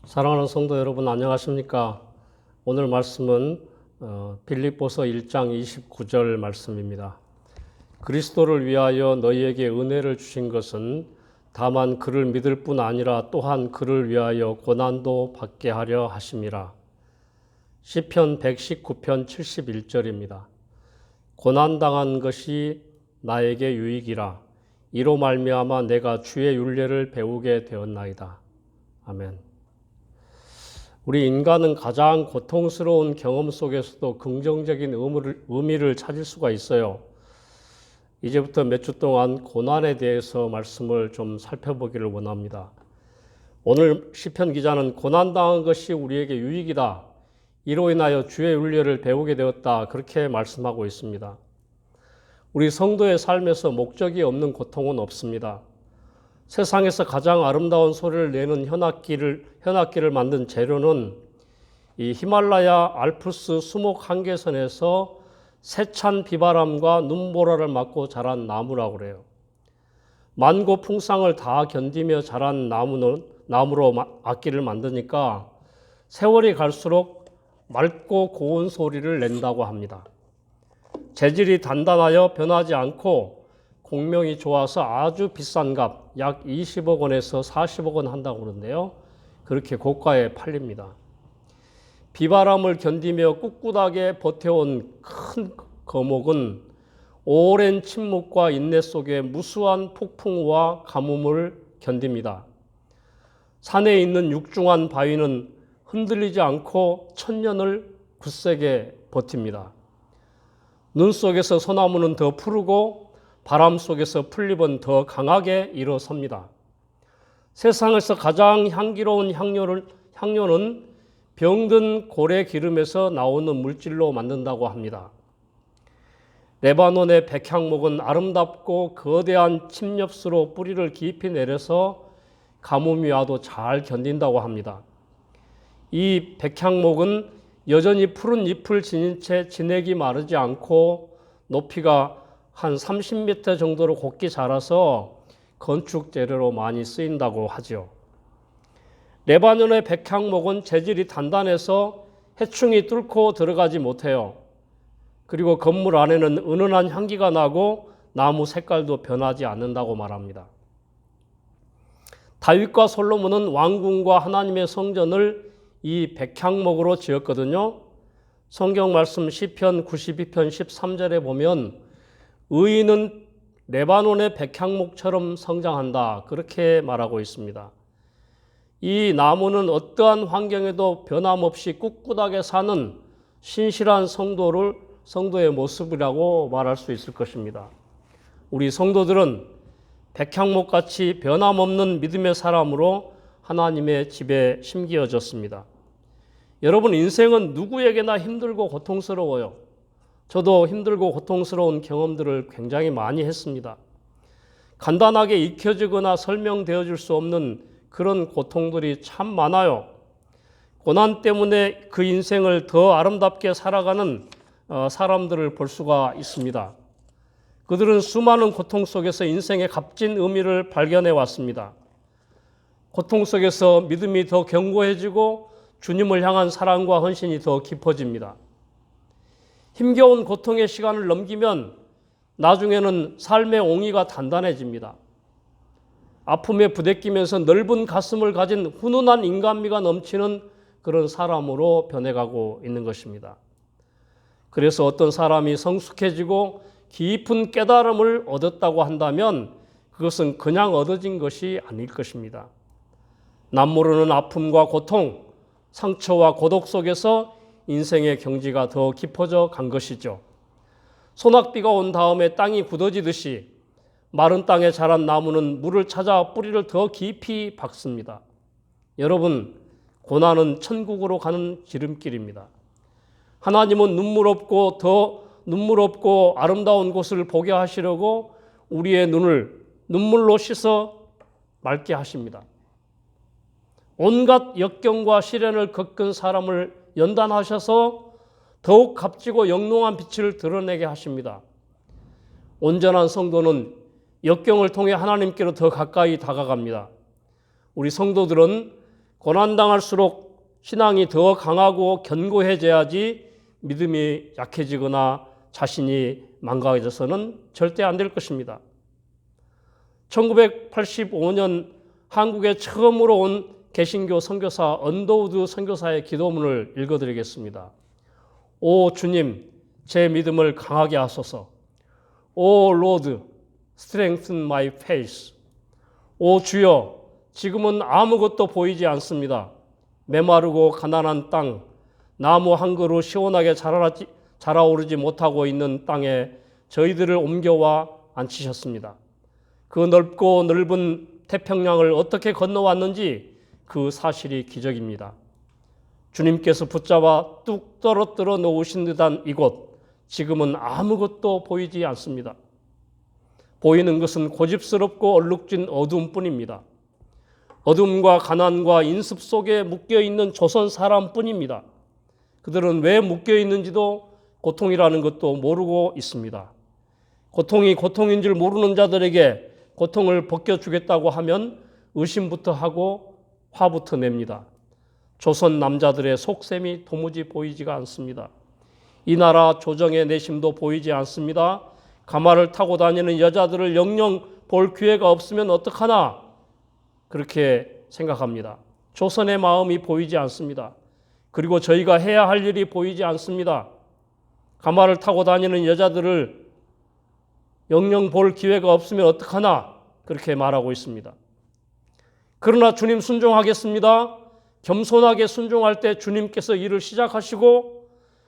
사랑하는 성도 여러분, 안녕하십니까? 오늘 말씀은 빌립보서 1장 29절 말씀입니다. 그리스도를 위하여 너희에게 은혜를 주신 것은 다만 그를 믿을 뿐 아니라 또한 그를 위하여 고난도 받게 하려 하심이라. 시편 119편 71절입니다. 고난당한 것이 나에게 유익이라. 이로 말미암아 내가 주의 율례를 배우게 되었나이다. 아멘. 우리 인간은 가장 고통스러운 경험 속에서도 긍정적인 의미를 찾을 수가 있어요. 이제부터 몇 주 동안 고난에 대해서 말씀을 좀 살펴보기를 원합니다. 오늘 시편 기자는 고난당한 것이 우리에게 유익이다. 이로 인하여 주의 윤례를 배우게 되었다. 그렇게 말씀하고 있습니다. 우리 성도의 삶에서 목적이 없는 고통은 없습니다. 세상에서 가장 아름다운 소리를 내는 현악기를 만든 재료는 이 히말라야 알프스 수목 한계선에서 세찬 비바람과 눈보라를 맞고 자란 나무라고 그래요. 만고 풍상을 다 견디며 자란 나무로 악기를 만드니까 세월이 갈수록 맑고 고운 소리를 낸다고 합니다. 재질이 단단하여 변하지 않고 공명이 좋아서 아주 비싼 값, 약 20억 원에서 40억 원 한다고 그러는데요. 그렇게 고가에 팔립니다. 비바람을 견디며 꿋꿋하게 버텨온 큰 거목은 오랜 침묵과 인내 속에 무수한 폭풍과 가뭄을 견딥니다. 산에 있는 육중한 바위는 흔들리지 않고 천년을 굳세게 버팁니다. 눈 속에서 소나무는 더 푸르고 바람 속에서 풀잎은 더 강하게 일어섭니다. 세상에서 가장 향기로운 향료는 병든 고래 기름에서 나오는 물질로 만든다고 합니다. 레바논의 백향목은 아름답고 거대한 침엽수로 뿌리를 깊이 내려서 가뭄이 와도 잘 견딘다고 합니다. 이 백향목은 여전히 푸른 잎을 지닌 채 진액이 마르지 않고 높이가 한 30m 정도로 곱게 자라서 건축 재료로 많이 쓰인다고 하죠. 레바논의 백향목은 재질이 단단해서 해충이 뚫고 들어가지 못해요. 그리고 건물 안에는 은은한 향기가 나고 나무 색깔도 변하지 않는다고 말합니다. 다윗과 솔로몬은 왕궁과 하나님의 성전을 이 백향목으로 지었거든요. 성경 말씀 시편 92편 13절에 보면 의인은 레바논의 백향목처럼 성장한다. 그렇게 말하고 있습니다. 이 나무는 어떠한 환경에도 변함없이 꿋꿋하게 사는 신실한 성도의 모습이라고 말할 수 있을 것입니다. 우리 성도들은 백향목같이 변함없는 믿음의 사람으로 하나님의 집에 심기어졌습니다. 여러분, 인생은 누구에게나 힘들고 고통스러워요. 저도 힘들고 고통스러운 경험들을 굉장히 많이 했습니다. 간단하게 익혀지거나 설명되어 줄 수 없는 그런 고통들이 참 많아요. 고난 때문에 그 인생을 더 아름답게 살아가는 사람들을 볼 수가 있습니다. 그들은 수많은 고통 속에서 인생의 값진 의미를 발견해 왔습니다. 고통 속에서 믿음이 더 견고해지고 주님을 향한 사랑과 헌신이 더 깊어집니다. 힘겨운 고통의 시간을 넘기면 나중에는 삶의 옹이가 단단해집니다. 아픔에 부대끼면서 넓은 가슴을 가진 훈훈한 인간미가 넘치는 그런 사람으로 변해가고 있는 것입니다. 그래서 어떤 사람이 성숙해지고 깊은 깨달음을 얻었다고 한다면 그것은 그냥 얻어진 것이 아닐 것입니다. 남모르는 아픔과 고통, 상처와 고독 속에서 인생의 경지가 더 깊어져 간 것이죠. 소낙비가 온 다음에 땅이 굳어지듯이 마른 땅에 자란 나무는 물을 찾아 뿌리를 더 깊이 박습니다. 여러분, 고난은 천국으로 가는 지름길입니다. 하나님은 눈물 없고 아름다운 곳을 보게 하시려고 우리의 눈을 눈물로 씻어 맑게 하십니다. 온갖 역경과 시련을 겪은 사람을 연단하셔서 더욱 값지고 영롱한 빛을 드러내게 하십니다. 온전한 성도는 역경을 통해 하나님께로 더 가까이 다가갑니다. 우리 성도들은 고난당할수록 신앙이 더 강하고 견고해져야지 믿음이 약해지거나 자신이 망가져서는 절대 안 될 것입니다. 1985년 한국에 처음으로 온 개신교 선교사 언더우드 선교사의 기도문을 읽어드리겠습니다. 오 주님, 제 믿음을 강하게 하소서. 오 로드, strengthen my faith. 오 주여, 지금은 아무것도 보이지 않습니다. 메마르고 가난한 땅, 나무 한 그루 시원하게 자라오르지 못하고 있는 땅에 저희들을 옮겨와 앉히셨습니다. 그 넓고 넓은 태평양을 어떻게 건너왔는지 그 사실이 기적입니다. 주님께서 붙잡아 뚝 떨어뜨려 놓으신 듯한 이곳, 지금은 아무것도 보이지 않습니다. 보이는 것은 고집스럽고 얼룩진 어두움뿐입니다. 어둠과 가난과 인습 속에 묶여있는 조선 사람뿐입니다. 그들은 왜 묶여있는지도 고통이라는 것도 모르고 있습니다. 고통이 고통인 줄 모르는 자들에게 고통을 벗겨주겠다고 하면 의심부터 하고 화부터 냅니다. 조선 남자들의 속셈이 도무지 보이지가 않습니다. 이 나라 조정의 내심도 보이지 않습니다. 가마를 타고 다니는 여자들을 영영 볼 기회가 없으면 어떡하나 그렇게 생각합니다. 조선의 마음이 보이지 않습니다. 그리고 저희가 해야 할 일이 보이지 않습니다. 가마를 타고 다니는 여자들을 영영 볼 기회가 없으면 어떡하나 그렇게 말하고 있습니다. 그러나 주님 순종하겠습니다. 겸손하게 순종할 때 주님께서 일을 시작하시고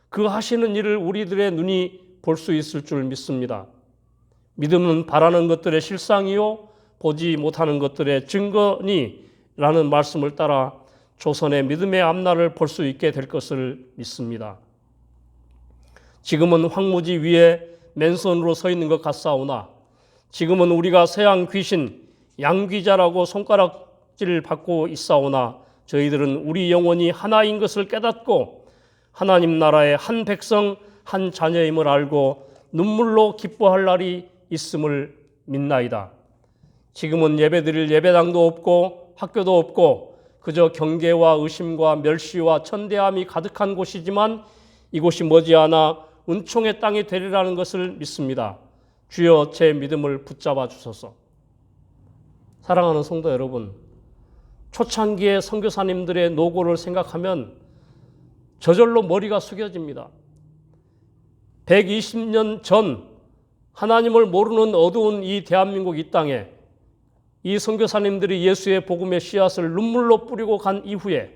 그 하시는 일을 우리들의 눈이 볼 수 있을 줄 믿습니다. 믿음은 바라는 것들의 실상이요 보지 못하는 것들의 증거니라는 말씀을 따라 조선의 믿음의 앞날을 볼 수 있게 될 것을 믿습니다. 지금은 황무지 위에 맨손으로 서 있는 것 같사오나 지금은 우리가 서양 귀신 양귀자라고 손가락질을 받고 있사오나 저희들은 우리 영혼이 하나인 것을 깨닫고 하나님 나라의 한 백성 한 자녀임을 알고 눈물로 기뻐할 날이 있음을 믿나이다. 지금은 예배드릴 예배당도 없고 학교도 없고 그저 경계와 의심과 멸시와 천대함이 가득한 곳이지만 이곳이 머지않아 은총의 땅이 되리라는 것을 믿습니다. 주여 제 믿음을 붙잡아 주소서. 사랑하는 성도 여러분, 초창기의 선교사님들의 노고를 생각하면 저절로 머리가 숙여집니다. 120년 전 하나님을 모르는 어두운 이 대한민국 이 땅에 이 선교사님들이 예수의 복음의 씨앗을 눈물로 뿌리고 간 이후에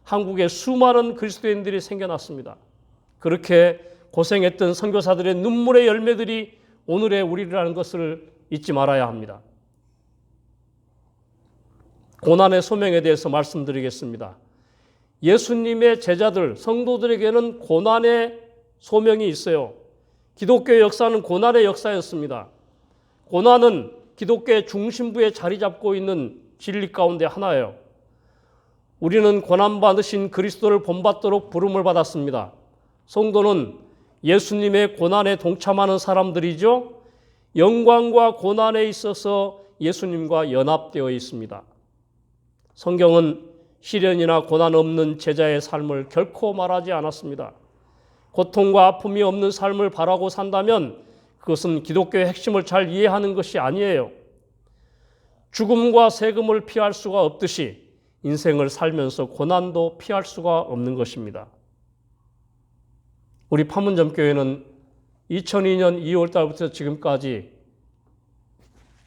한국에 수많은 그리스도인들이 생겨났습니다. 그렇게 고생했던 선교사들의 눈물의 열매들이 오늘의 우리라는 것을 잊지 말아야 합니다. 고난의 소명에 대해서 말씀드리겠습니다. 예수님의 제자들, 성도들에게는 고난의 소명이 있어요. 기독교의 역사는 고난의 역사였습니다. 고난은 기독교의 중심부에 자리 잡고 있는 진리 가운데 하나예요. 우리는 고난받으신 그리스도를 본받도록 부름을 받았습니다. 성도는 예수님의 고난에 동참하는 사람들이죠. 영광과 고난에 있어서 예수님과 연합되어 있습니다. 성경은 시련이나 고난 없는 제자의 삶을 결코 말하지 않았습니다. 고통과 아픔이 없는 삶을 바라고 산다면 그것은 기독교의 핵심을 잘 이해하는 것이 아니에요. 죽음과 세금을 피할 수가 없듯이 인생을 살면서 고난도 피할 수가 없는 것입니다. 우리 판문점교회는 2002년 2월 달부터 지금까지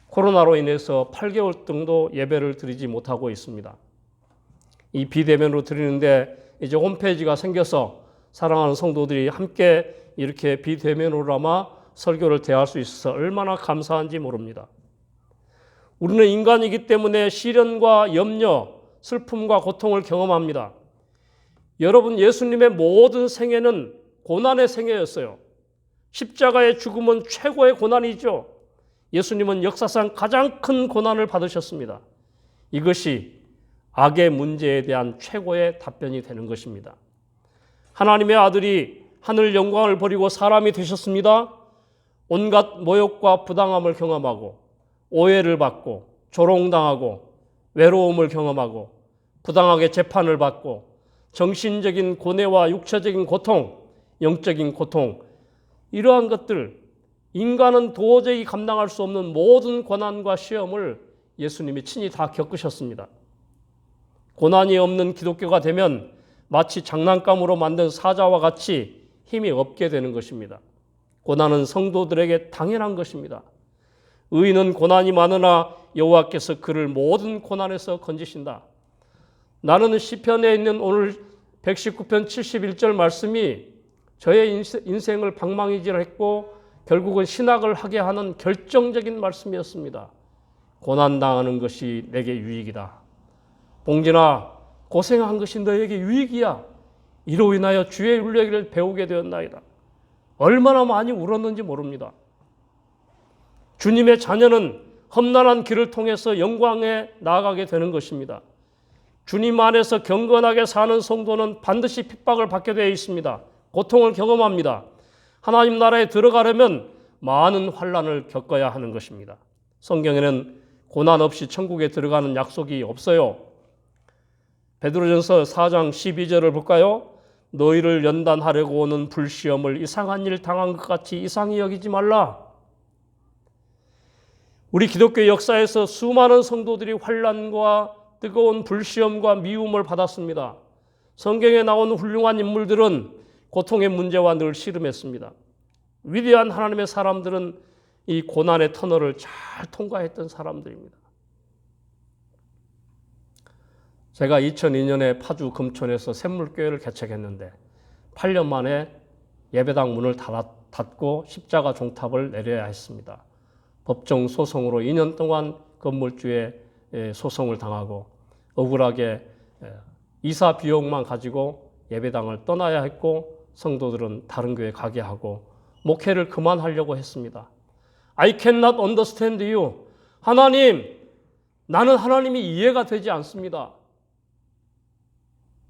코로나로 인해서 8개월 정도 예배를 드리지 못하고 있습니다. 이 비대면으로 드리는데 이제 홈페이지가 생겨서 사랑하는 성도들이 함께 이렇게 비대면으로나마 설교를 대할 수 있어서 얼마나 감사한지 모릅니다. 우리는 인간이기 때문에 시련과 염려, 슬픔과 고통을 경험합니다. 여러분, 예수님의 모든 생애는 고난의 생애였어요. 십자가의 죽음은 최고의 고난이죠. 예수님은 역사상 가장 큰 고난을 받으셨습니다. 이것이 악의 문제에 대한 최고의 답변이 되는 것입니다. 하나님의 아들이 하늘 영광을 버리고 사람이 되셨습니다. 온갖 모욕과 부당함을 경험하고 오해를 받고 조롱당하고 외로움을 경험하고 부당하게 재판을 받고 정신적인 고뇌와 육체적인 고통, 영적인 고통, 이러한 것들, 인간은 도저히 감당할 수 없는 모든 고난과 시험을 예수님이 친히 다 겪으셨습니다. 고난이 없는 기독교가 되면 마치 장난감으로 만든 사자와 같이 힘이 없게 되는 것입니다. 고난은 성도들에게 당연한 것입니다. 의인은 고난이 많으나 여호와께서 그를 모든 고난에서 건지신다. 나는 시편에 있는 오늘 119편 71절 말씀이 저의 인생을 방망이질했고 결국은 신학을 하게 하는 결정적인 말씀이었습니다. 고난당하는 것이 내게 유익이다. 봉진아, 고생한 것이 너에게 유익이야. 이로 인하여 주의 윤례기를 배우게 되었나이다. 얼마나 많이 울었는지 모릅니다. 주님의 자녀는 험난한 길을 통해서 영광에 나아가게 되는 것입니다. 주님 안에서 경건하게 사는 성도는 반드시 핍박을 받게 되어 있습니다. 고통을 경험합니다. 하나님 나라에 들어가려면 많은 환난을 겪어야 하는 것입니다. 성경에는 고난 없이 천국에 들어가는 약속이 없어요. 베드로전서 4장 12절을 볼까요? 너희를 연단하려고 오는 불시험을 이상한 일 당한 것 같이 이상히 여기지 말라. 우리 기독교 역사에서 수많은 성도들이 환난과 뜨거운 불시험과 미움을 받았습니다. 성경에 나온 훌륭한 인물들은 고통의 문제와 늘 씨름했습니다. 위대한 하나님의 사람들은 이 고난의 터널을 잘 통과했던 사람들입니다. 제가 2002년에 파주 금촌에서 샘물교회를 개척했는데 8년 만에 예배당 문을 닫고 십자가 종탑을 내려야 했습니다. 법정 소송으로 2년 동안 건물주에 소송을 당하고 억울하게 이사 비용만 가지고 예배당을 떠나야 했고 성도들은 다른 교회 가게 하고 목회를 그만하려고 했습니다. I cannot understand you. 하나님, 나는 하나님이 이해가 되지 않습니다.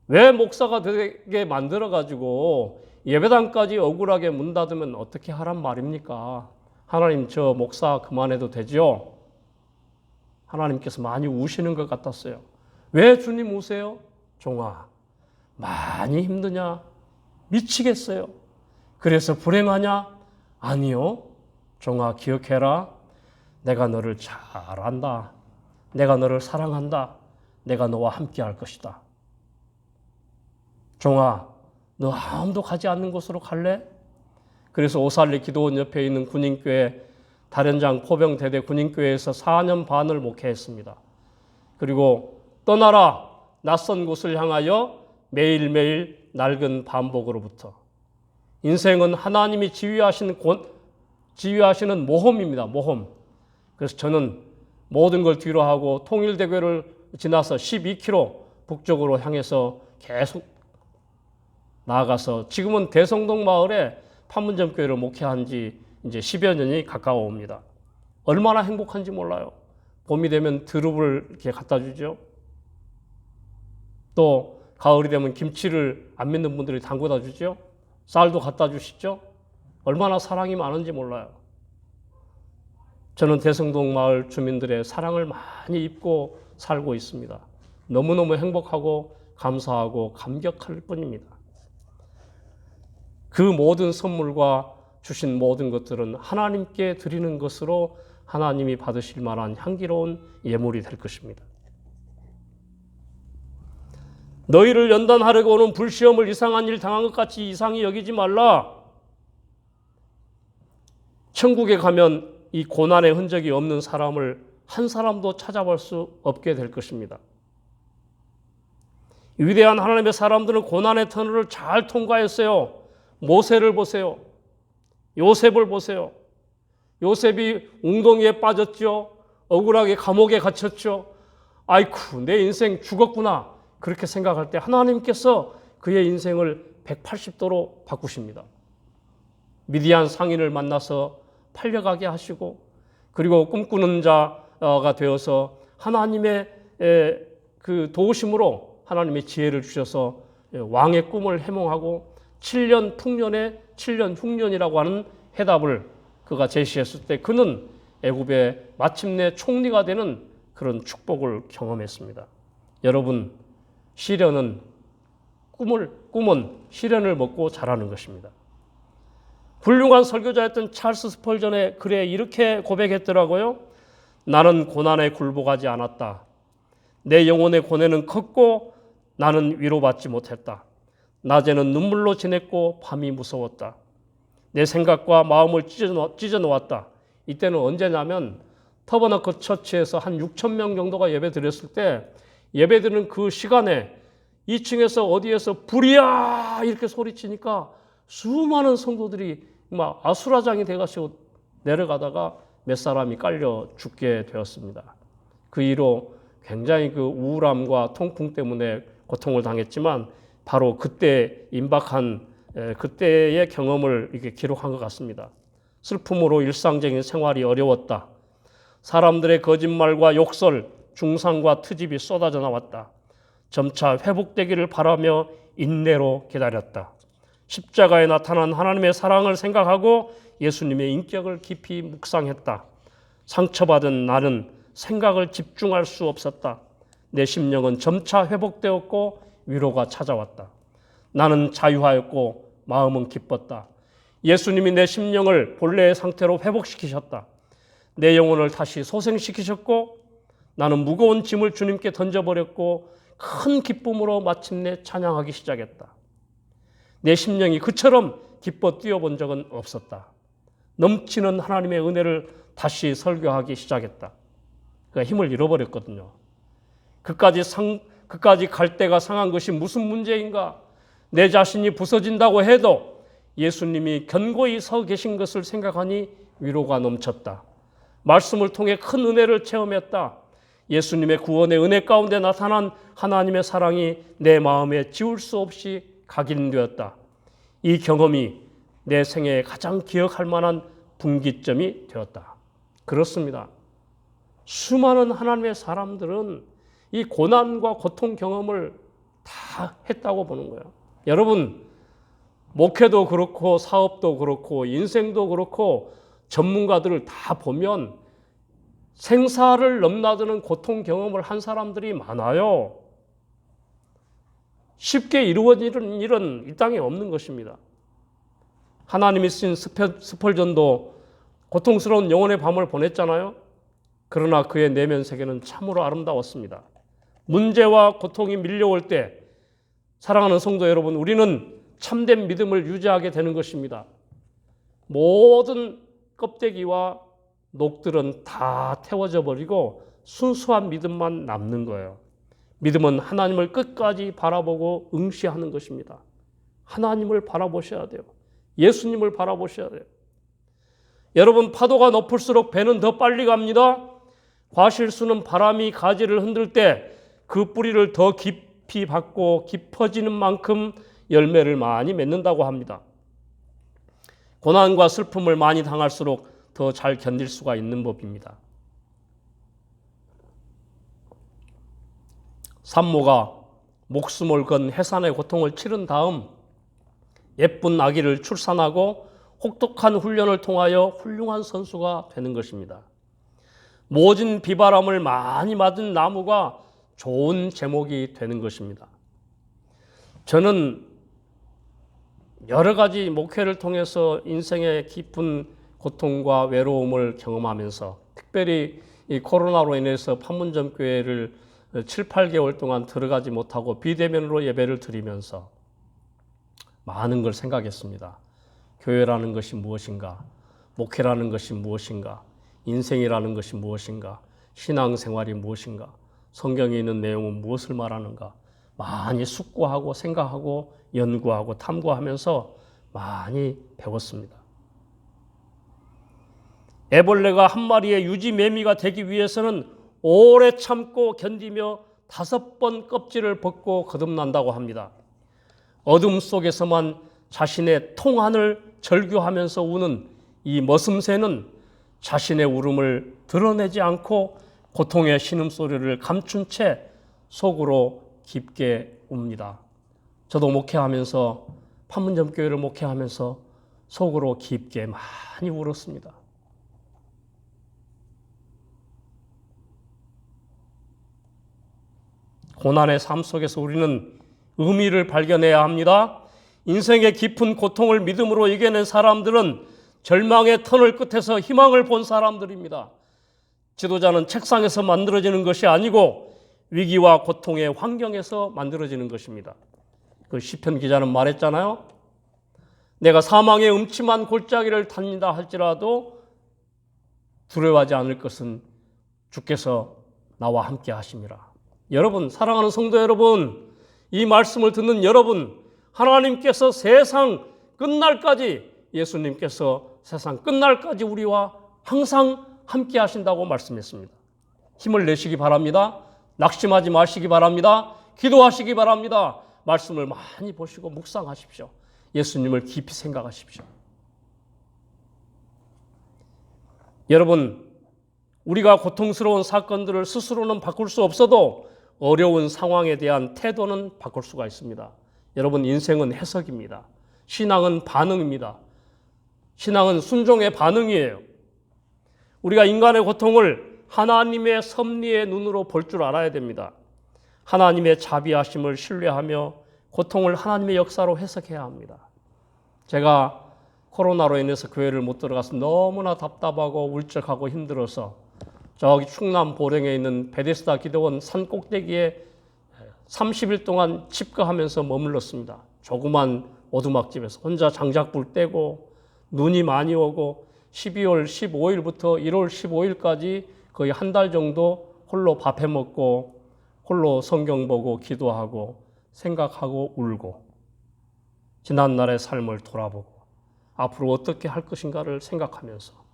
왜 목사가 되게 만들어가지고 예배당까지 억울하게 문 닫으면 어떻게 하란 말입니까? 하나님, 저 목사 그만해도 되죠? 하나님께서 많이 우시는 것 같았어요. 왜 주님 우세요? 종아, 많이 힘드냐? 미치겠어요. 그래서 불행하냐? 아니요. 종아, 기억해라. 내가 너를 잘 안다. 내가 너를 사랑한다. 내가 너와 함께 할 것이다. 종아, 너 아무도 가지 않는 곳으로 갈래? 그래서 오살리 기도원 옆에 있는 군인교회 다련장 포병대대 군인교회에서 4년 반을 목회했습니다. 그리고 떠나라 낯선 곳을 향하여 매일매일 낡은 반복으로부터. 인생은 하나님이 지휘하시는 모험입니다. 모험. 그래서 저는 모든 걸 뒤로 하고 통일대교를 지나서 12km 북쪽으로 향해서 계속 나아가서 지금은 대성동 마을에 판문점 교회를 목회한 지 이제 10여 년이 가까워 옵니다. 얼마나 행복한지 몰라요. 봄이 되면 두릅을 이렇게 갖다 주죠. 또 가을이 되면 김치를 안 믿는 분들이 담궈다 주죠. 쌀도 갖다 주시죠. 얼마나 사랑이 많은지 몰라요. 저는 대성동 마을 주민들의 사랑을 많이 입고 살고 있습니다. 너무너무 행복하고 감사하고 감격할 뿐입니다. 그 모든 선물과 주신 모든 것들은 하나님께 드리는 것으로 하나님이 받으실 만한 향기로운 예물이 될 것입니다. 너희를 연단하려고 오는 불시험을 이상한 일 당한 것 같이 이상히 여기지 말라. 천국에 가면 이 고난의 흔적이 없는 사람을 한 사람도 찾아볼 수 없게 될 것입니다. 위대한 하나님의 사람들은 고난의 터널을 잘 통과했어요. 모세를 보세요. 요셉을 보세요. 요셉이 웅덩이에 빠졌죠. 억울하게 감옥에 갇혔죠. 아이쿠, 내 인생 죽었구나. 그렇게 생각할 때 하나님께서 그의 인생을 180도로 바꾸십니다. 미디안 상인을 만나서 팔려가게 하시고, 그리고 꿈꾸는 자가 되어서 하나님의 그 도우심으로 하나님의 지혜를 주셔서 왕의 꿈을 해몽하고 7년 풍년에 7년 흉년이라고 하는 해답을 그가 제시했을 때 그는 애굽의 마침내 총리가 되는 그런 축복을 경험했습니다. 여러분, 시련은 꿈은 시련을 먹고 자라는 것입니다. 훌륭한 설교자였던 찰스 스펄전의 글에 이렇게 고백했더라고요. 나는 고난에 굴복하지 않았다. 내 영혼의 고뇌는 컸고 나는 위로받지 못했다. 낮에는 눈물로 지냈고 밤이 무서웠다. 내 생각과 마음을 찢어 놓았다. 이때는 언제냐면 터버너클 처치에서 한 6천 명 정도가 예배 드렸을 때 예배 드리는 그 시간에 2층에서 어디에서 불이야 이렇게 소리치니까 수많은 성도들이 막 아수라장이 돼가지고 내려가다가 몇 사람이 깔려 죽게 되었습니다. 그 이후로 굉장히 그 우울함과 통풍 때문에 고통을 당했지만 바로 그때 임박한 그때의 경험을 이렇게 기록한 것 같습니다. 슬픔으로 일상적인 생활이 어려웠다. 사람들의 거짓말과 욕설, 중상과 트집이 쏟아져 나왔다. 점차 회복되기를 바라며 인내로 기다렸다. 십자가에 나타난 하나님의 사랑을 생각하고 예수님의 인격을 깊이 묵상했다. 상처받은 나는 생각을 집중할 수 없었다. 내 심령은 점차 회복되었고 위로가 찾아왔다. 나는 자유하였고 마음은 기뻤다. 예수님이 내 심령을 본래의 상태로 회복시키셨다. 내 영혼을 다시 소생시키셨고 나는 무거운 짐을 주님께 던져버렸고 큰 기쁨으로 마침내 찬양하기 시작했다. 내 심령이 그처럼 기뻐 뛰어본 적은 없었다. 넘치는 하나님의 은혜를 다시 설교하기 시작했다. 그러니까 힘을 잃어버렸거든요. 그까지 갈 때가 상한 것이 무슨 문제인가? 내 자신이 부서진다고 해도 예수님이 견고히 서 계신 것을 생각하니 위로가 넘쳤다. 말씀을 통해 큰 은혜를 체험했다. 예수님의 구원의 은혜 가운데 나타난 하나님의 사랑이 내 마음에 지울 수 없이 각인되었다. 이 경험이 내 생애에 가장 기억할 만한 분기점이 되었다. 그렇습니다. 수많은 하나님의 사람들은 이 고난과 고통 경험을 다 했다고 보는 거예요. 여러분, 목회도 그렇고 사업도 그렇고 인생도 그렇고 전문가들을 다 보면 생사를 넘나드는 고통 경험을 한 사람들이 많아요. 쉽게 이루어지는 일은 이 땅에 없는 것입니다. 하나님이 쓰신 스펄전도 고통스러운 영혼의 밤을 보냈잖아요. 그러나 그의 내면 세계는 참으로 아름다웠습니다. 문제와 고통이 밀려올 때 사랑하는 성도 여러분, 우리는 참된 믿음을 유지하게 되는 것입니다. 모든 껍데기와 녹들은 다 태워져 버리고 순수한 믿음만 남는 거예요. 믿음은 하나님을 끝까지 바라보고 응시하는 것입니다. 하나님을 바라보셔야 돼요. 예수님을 바라보셔야 돼요. 여러분, 파도가 높을수록 배는 더 빨리 갑니다. 과실수는 바람이 가지를 흔들 때 그 뿌리를 더 깊이 받고 깊어지는 만큼 열매를 많이 맺는다고 합니다. 고난과 슬픔을 많이 당할수록 더 잘 견딜 수가 있는 법입니다. 산모가 목숨을 건 해산의 고통을 치른 다음 예쁜 아기를 출산하고 혹독한 훈련을 통하여 훌륭한 선수가 되는 것입니다. 모진 비바람을 많이 맞은 나무가 좋은 제목이 되는 것입니다. 저는 여러 가지 목회를 통해서 인생의 깊은 고통과 외로움을 경험하면서 특별히 이 코로나로 인해서 판문점 교회를 7, 8개월 동안 들어가지 못하고 비대면으로 예배를 드리면서 많은 걸 생각했습니다. 교회라는 것이 무엇인가? 목회라는 것이 무엇인가? 인생이라는 것이 무엇인가? 신앙생활이 무엇인가? 성경에 있는 내용은 무엇을 말하는가? 많이 숙고하고 생각하고 연구하고 탐구하면서 많이 배웠습니다. 애벌레가 한 마리의 유지 매미가 되기 위해서는 오래 참고 견디며 5번 껍질을 벗고 거듭난다고 합니다. 어둠 속에서만 자신의 통한을 절규하면서 우는 이 머슴새는 자신의 울음을 드러내지 않고 고통의 신음소리를 감춘 채 속으로 깊게 웁니다. 저도 목회하면서 판문점 교회를 목회하면서 속으로 깊게 많이 울었습니다. 고난의 삶 속에서 우리는 의미를 발견해야 합니다. 인생의 깊은 고통을 믿음으로 이겨낸 사람들은 절망의 터널 끝에서 희망을 본 사람들입니다. 지도자는 책상에서 만들어지는 것이 아니고 위기와 고통의 환경에서 만들어지는 것입니다. 그 시편 기자는 말했잖아요. 내가 사망의 음침한 골짜기를 다닌다 할지라도 두려워하지 않을 것은 주께서 나와 함께 하심이라. 여러분, 사랑하는 성도 여러분, 이 말씀을 듣는 여러분, 하나님께서 세상 끝날까지, 예수님께서 세상 끝날까지 우리와 항상 함께 하신다고 말씀했습니다. 힘을 내시기 바랍니다. 낙심하지 마시기 바랍니다. 기도하시기 바랍니다. 말씀을 많이 보시고 묵상하십시오. 예수님을 깊이 생각하십시오. 여러분, 우리가 고통스러운 사건들을 스스로는 바꿀 수 없어도 어려운 상황에 대한 태도는 바꿀 수가 있습니다. 여러분, 인생은 해석입니다. 신앙은 반응입니다. 신앙은 순종의 반응이에요. 우리가 인간의 고통을 하나님의 섭리의 눈으로 볼 줄 알아야 됩니다. 하나님의 자비하심을 신뢰하며 고통을 하나님의 역사로 해석해야 합니다. 제가 코로나로 인해서 교회를 못 들어가서 너무나 답답하고 울적하고 힘들어서 저기 충남 보령에 있는 베데스다 기도원 산 꼭대기에 30일 동안 집거하면서 머물렀습니다. 조그만 오두막집에서 혼자 장작불 떼고 눈이 많이 오고 12월 15일부터 1월 15일까지 거의 한 달 정도 홀로 밥 해 먹고 홀로 성경 보고 기도하고 생각하고 울고 지난날의 삶을 돌아보고 앞으로 어떻게 할 것인가를 생각하면서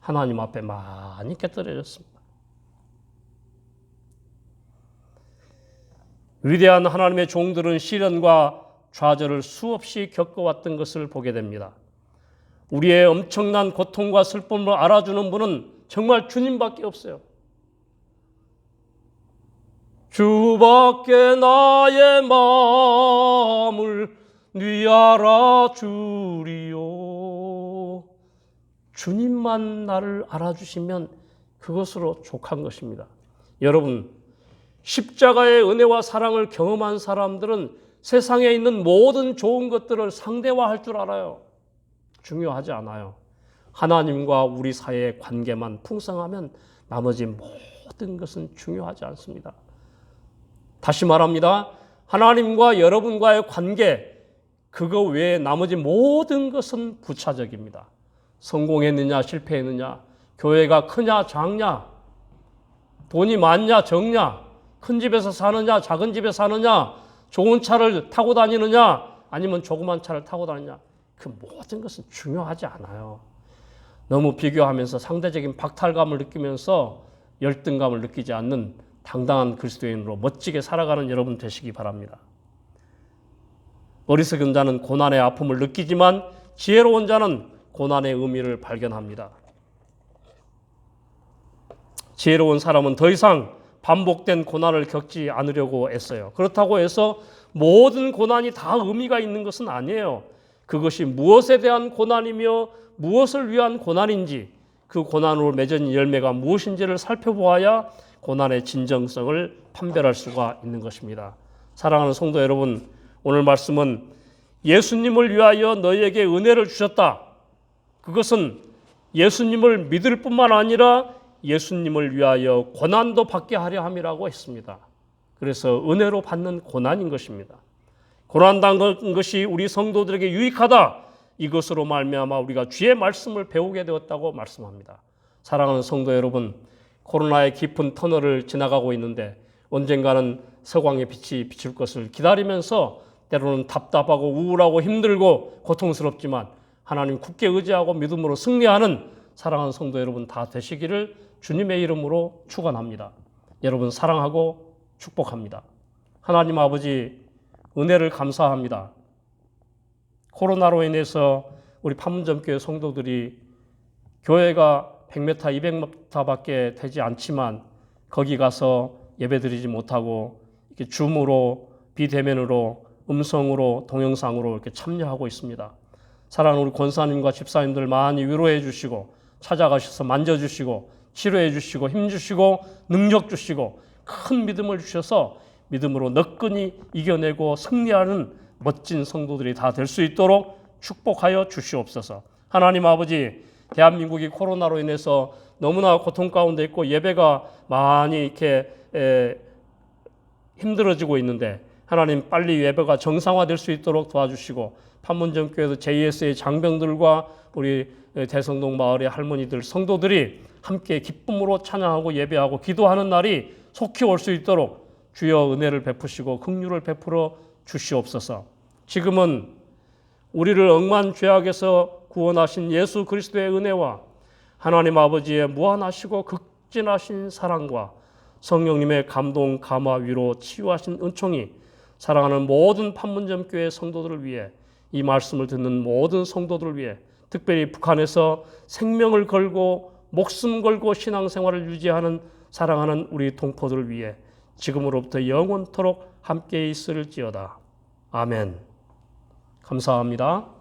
하나님 앞에 많이 깨뜨려졌습니다. 위대한 하나님의 종들은 시련과 좌절을 수없이 겪어왔던 것을 보게 됩니다. 우리의 엄청난 고통과 슬픔을 알아주는 분은 정말 주님밖에 없어요. 주밖에 나의 마음을 네 알아주리요. 주님만 나를 알아주시면 그것으로 족한 것입니다. 여러분, 십자가의 은혜와 사랑을 경험한 사람들은 세상에 있는 모든 좋은 것들을 상대화할 줄 알아요. 중요하지 않아요. 하나님과 우리 사이의 관계만 풍성하면 나머지 모든 것은 중요하지 않습니다. 다시 말합니다. 하나님과 여러분과의 관계, 그거 외에 나머지 모든 것은 부차적입니다. 성공했느냐 실패했느냐, 교회가 크냐 작냐, 돈이 많냐 적냐, 큰 집에서 사느냐 작은 집에 사느냐, 좋은 차를 타고 다니느냐 아니면 조그만 차를 타고 다니느냐, 그 모든 것은 중요하지 않아요. 너무 비교하면서 상대적인 박탈감을 느끼면서 열등감을 느끼지 않는 당당한 그리스도인으로 멋지게 살아가는 여러분 되시기 바랍니다. 어리석은 자는 고난의 아픔을 느끼지만 지혜로운 자는 고난의 의미를 발견합니다. 지혜로운 사람은 더 이상 반복된 고난을 겪지 않으려고 애써요. 그렇다고 해서 모든 고난이 다 의미가 있는 것은 아니에요. 그것이 무엇에 대한 고난이며 무엇을 위한 고난인지, 그 고난으로 맺은 열매가 무엇인지를 살펴보아야 고난의 진정성을 판별할 수가 있는 것입니다. 사랑하는 성도 여러분, 오늘 말씀은 예수님을 위하여 너희에게 은혜를 주셨다. 그것은 예수님을 믿을 뿐만 아니라 예수님을 위하여 고난도 받게 하려 함이라고 했습니다. 그래서 은혜로 받는 고난인 것입니다. 고난당한 것이 우리 성도들에게 유익하다. 이것으로 말미암아 우리가 주의 말씀을 배우게 되었다고 말씀합니다. 사랑하는 성도 여러분, 코로나의 깊은 터널을 지나가고 있는데 언젠가는 서광의 빛이 비출 것을 기다리면서 때로는 답답하고 우울하고 힘들고 고통스럽지만 하나님 굳게 의지하고 믿음으로 승리하는 사랑하는 성도 여러분 다 되시기를 주님의 이름으로 축원합니다. 여러분 사랑하고 축복합니다. 하나님 아버지, 은혜를 감사합니다. 코로나로 인해서 우리 판문점교회 성도들이 교회가 100m, 200m밖에 되지 않지만 거기 가서 예배드리지 못하고 이렇게 줌으로, 비대면으로, 음성으로, 동영상으로 이렇게 참여하고 있습니다. 사랑하는 우리 권사님과 집사님들 많이 위로해 주시고 찾아가셔서 만져주시고 치료해 주시고 힘 주시고 능력 주시고 큰 믿음을 주셔서 믿음으로 너끈히 이겨내고 승리하는 멋진 성도들이 다 될 수 있도록 축복하여 주시옵소서. 하나님 아버지, 대한민국이 코로나로 인해서 너무나 고통 가운데 있고 예배가 많이 이렇게 힘들어지고 있는데 하나님 빨리 예배가 정상화될 수 있도록 도와주시고 판문점교회에서 JS의 장병들과 우리 대성동 마을의 할머니들 성도들이 함께 기쁨으로 찬양하고 예배하고 기도하는 날이 속히 올 수 있도록 주여 은혜를 베푸시고 긍휼을 베풀어 주시옵소서. 지금은 우리를 억만 죄악에서 구원하신 예수 그리스도의 은혜와 하나님 아버지의 무한하시고 극진하신 사랑과 성령님의 감동, 감화, 위로, 치유하신 은총이 사랑하는 모든 판문점교회 성도들을 위해 이 말씀을 듣는 모든 성도들을 위해 특별히 북한에서 생명을 걸고 목숨 걸고 신앙생활을 유지하는 사랑하는 우리 동포들을 위해 지금으로부터 영원토록 함께 있을지어다. 아멘. 감사합니다.